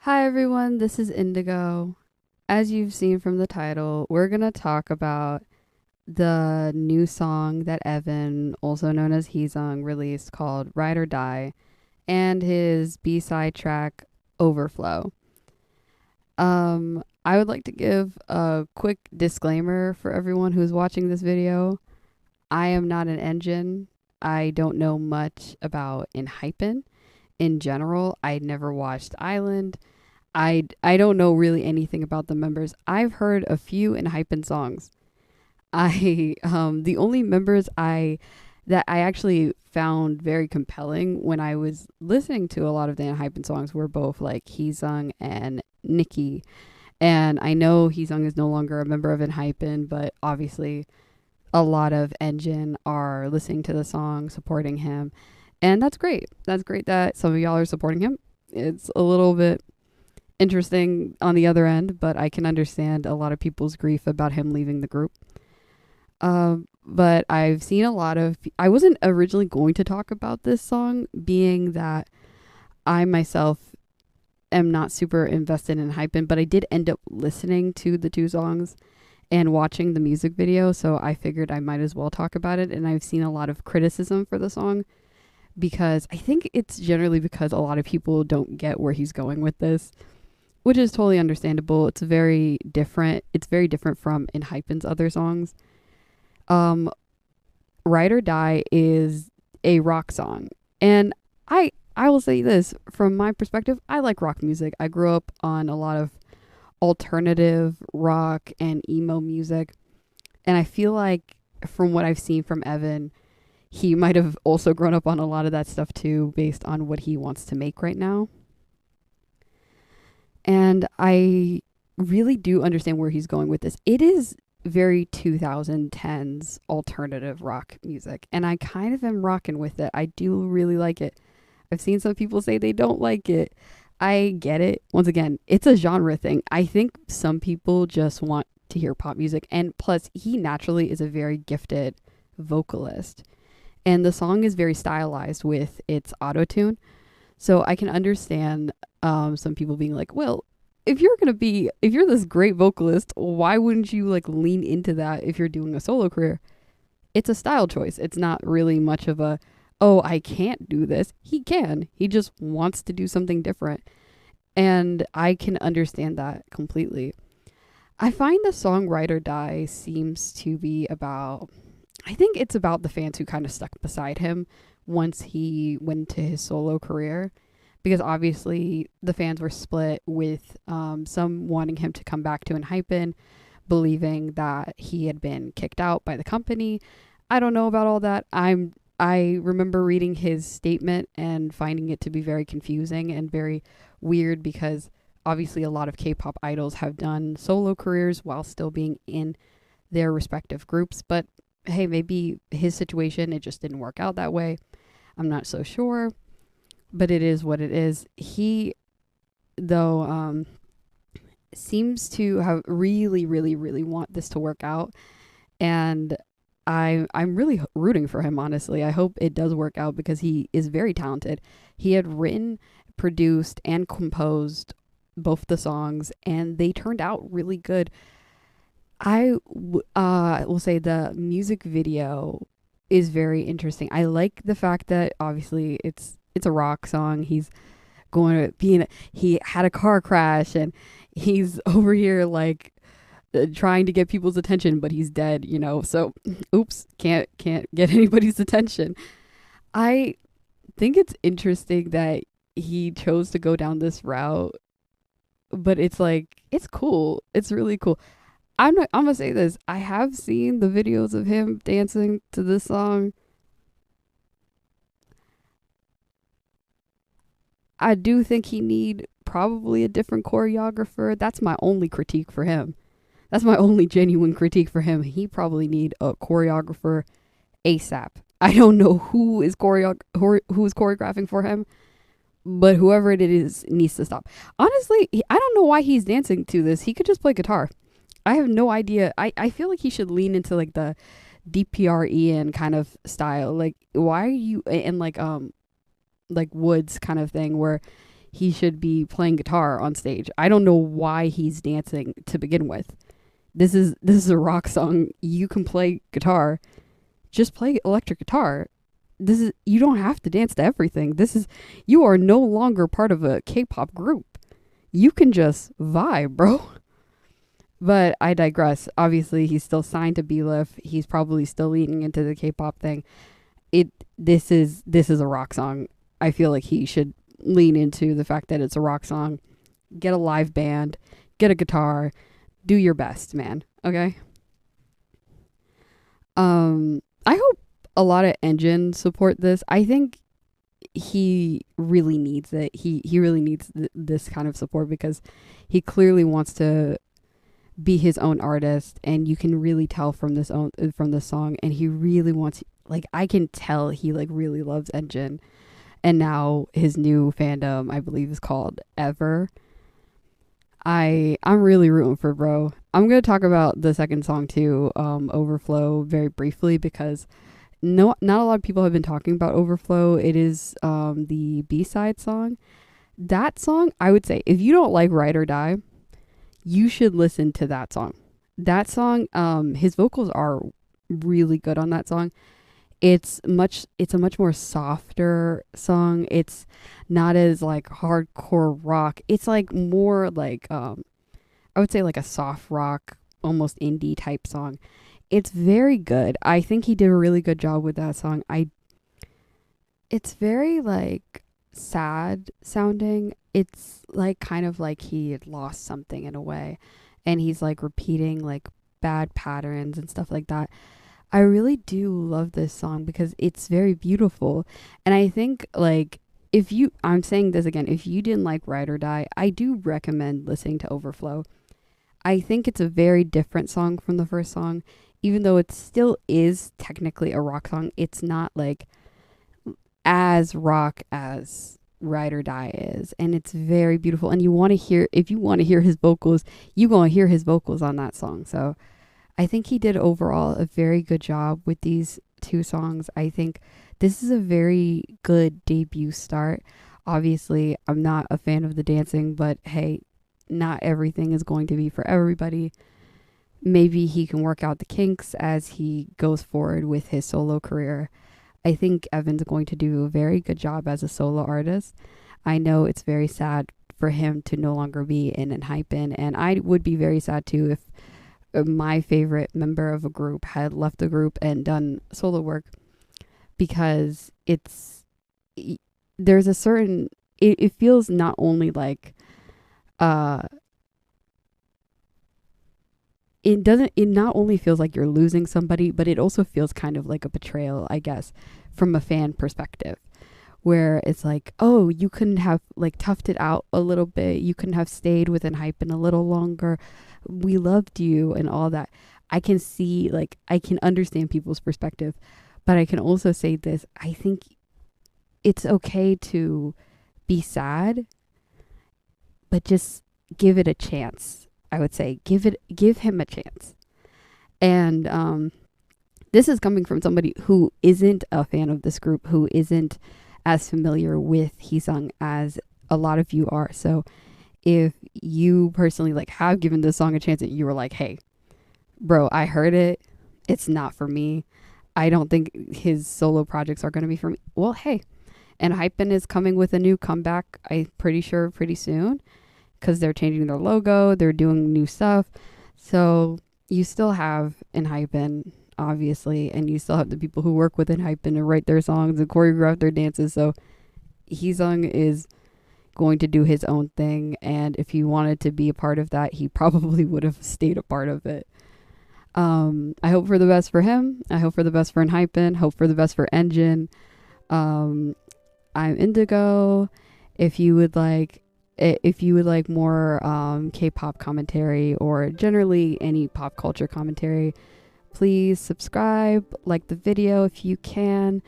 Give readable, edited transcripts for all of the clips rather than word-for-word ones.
Hi everyone, this is Indigo. As you've seen from the title, we're going to talk about the new song that Evan, also known as Heesung, released called Ride or Die and his B-side track Overflow. I would like to give a quick disclaimer for everyone who's watching this video. I am not an engine. I don't know much about Enhypen in general. I never watched Island. I don't know really anything about the members. I've heard a few Enhypen songs. I the only members I actually found very compelling when I was listening to a lot of the Enhypen songs were both like Heesung and Nikki. And I know Heesung is no longer a member of Enhypen, but obviously a lot of Engine are listening to the song, supporting him. And that's great. That's great that some of y'all are supporting him. It's a little bit interesting on the other end, but I can understand a lot of people's grief about him leaving the group. But I've seen a lot of. I wasn't originally going to talk about this song, being that I myself am not super invested in Hypen, but I did end up listening to the two songs and watching the music video, so I figured I might as well talk about it. And I've seen a lot of criticism for the song because I think it's generally because a lot of people don't get where he's going with this, which is totally understandable. It's very different. It's very different from Enhypen's other songs. Um, Ride or Die is a rock song, and I will say this from my perspective. I like rock music. I grew up on a lot of alternative rock and emo music, and I feel like from what I've seen from Evan, he might have also grown up on a lot of that stuff too, based on what he wants to make right now. And I really do understand where he's going with this. It is very 2010s alternative rock music, and I kind of am rocking with it. I do really like it. I've seen some people say they don't like it. I get it. Once again, it's a genre thing. I think some people just want to hear pop music, and plus, he naturally is a very gifted vocalist. And the song is very stylized with its auto tune. So I can understand some people being like, well, if you're this great vocalist, why wouldn't you like lean into that if you're doing a solo career? It's a style choice. It's not really much of a, oh, I can't do this. He can. He just wants to do something different. And I can understand that completely. I find the song Ride or Die seems to be about, I think it's about the fans who kind of stuck beside him once he went to his solo career, because obviously the fans were split with some wanting him to come back to Enhypen, believing that he had been kicked out by the company. I don't know about all that. I remember reading his statement and finding it to be very confusing and very weird, because obviously a lot of K-pop idols have done solo careers while still being in their respective groups. But hey, maybe his situation, it just didn't work out that way. I'm not so sure, but it is what it is. He, though, seems to have really, really, really want this to work out, and I'm really rooting for him. Honestly, I hope it does work out because he is very talented. He had written, produced, and composed both the songs, and they turned out really good. Will say the music video is very interesting. I like the fact that obviously it's a rock song. He's going to be in he had a car crash, and he's over here like trying to get people's attention, but he's dead, you know. So oops, can't get anybody's attention. I think it's interesting that he chose to go down this route, but it's like it's cool. It's really cool. I'm gonna say this. I have seen the videos of him dancing to this song. I do think he need probably a different choreographer. That's my only critique for him. That's my only genuine critique for him. He probably need a choreographer ASAP. I don't know who is choreographing for him, but whoever it is needs to stop. Honestly, I don't know why he's dancing to this. He could just play guitar. I have no idea. I feel like he should lean into like the DPREN kind of style. Like, why are you, and like Woods kind of thing, where he should be playing guitar on stage. I don't know why he's dancing to begin with. This is a rock song. You can play guitar. Just play electric guitar. You don't have to dance to everything. You are no longer part of a K-pop group. You can just vibe, bro. But I digress. Obviously, he's still signed to Belief. He's probably still leaning into the K-pop thing. This is a rock song. I feel like he should lean into the fact that it's a rock song. Get a live band, get a guitar, do your best, man. Okay? I hope a lot of Engine support this. I think he really needs it. He really needs this kind of support because he clearly wants to be his own artist, and you can really tell from this song, and he really wants, like, I can tell he like really loves Engine. And now his new fandom, I believe, is called Ever. I'm really rooting for bro. I'm going to talk about the second song too, Overflow, very briefly, because not a lot of people have been talking about Overflow. It is the B-side song. That song, I would say, if you don't like Ride or Die, you should listen to that song. That song, his vocals are really good on that song. It's a much more softer song. It's not as like hardcore rock. It's like more like I would say like a soft rock, almost indie type song. It's very good. I think he did a really good job with that song. It's very like sad sounding. It's like kind of like he had lost something in a way, and he's like repeating like bad patterns and stuff like that. I really do love this song because it's very beautiful. And I think like I'm saying this again, if you didn't like Ride or Die, I do recommend listening to Overflow. I think it's a very different song from the first song. Even though it still is technically a rock song, it's not like as rock as Ride or Die is. And it's very beautiful. And if you want to hear his vocals, you're going to hear his vocals on that song. So I think he did overall a very good job with these two songs. I think this is a very good debut start. Obviously, I'm not a fan of the dancing, but hey, not everything is going to be for everybody. Maybe he can work out the kinks as he goes forward with his solo career. I think Evan's going to do a very good job as a solo artist. I know it's very sad for him to no longer be in Enhypen, and I would be very sad too if my favorite member of a group had left the group and done solo work, because there's a certain, it feels not only like it not only feels like you're losing somebody, but it also feels kind of like a betrayal, I guess, from a fan perspective, where it's like, oh, you couldn't have like toughed it out a little bit, you couldn't have stayed with Enhypen a little longer, we loved you and all that. I can see, like, I can understand people's perspective, but I can also say this, I think it's okay to be sad, but just give it a chance. I would say give him a chance. And this is coming from somebody who isn't a fan of this group, who isn't as familiar with Heesung as a lot of you are. So if you personally like have given this song a chance and you were like, hey, bro, I heard it, it's not for me, I don't think his solo projects are going to be for me, well, hey, Enhypen is coming with a new comeback, I'm pretty sure pretty soon, because they're changing their logo, they're doing new stuff. So you still have Enhypen, obviously, and you still have the people who work with Enhypen and write their songs and choreograph their dances. So Heesung is going to do his own thing, and if he wanted to be a part of that, he probably would have stayed a part of it. I hope for the best for him. I hope for the best for Enhypen. Hope for the best for Engine. I'm Indigo. If you would like more K-pop commentary or generally any pop culture commentary, please subscribe, like the video if you can.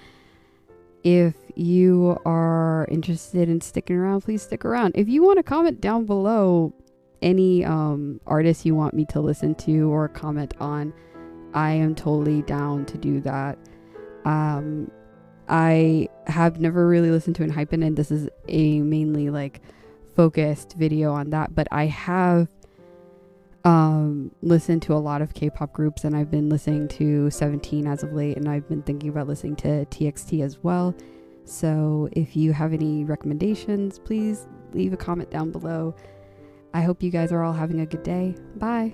If you are interested in sticking around, please stick around. If you want to comment down below any artists you want me to listen to or comment on, I am totally down to do that. I have never really listened to Enhypen, and this is a mainly like focused video on that, but I have listened to a lot of K-pop groups, and I've been listening to 17 as of late, and I've been thinking about listening to TXT as well. So if you have any recommendations, please leave a comment down below. I hope you guys are all having a good day. Bye.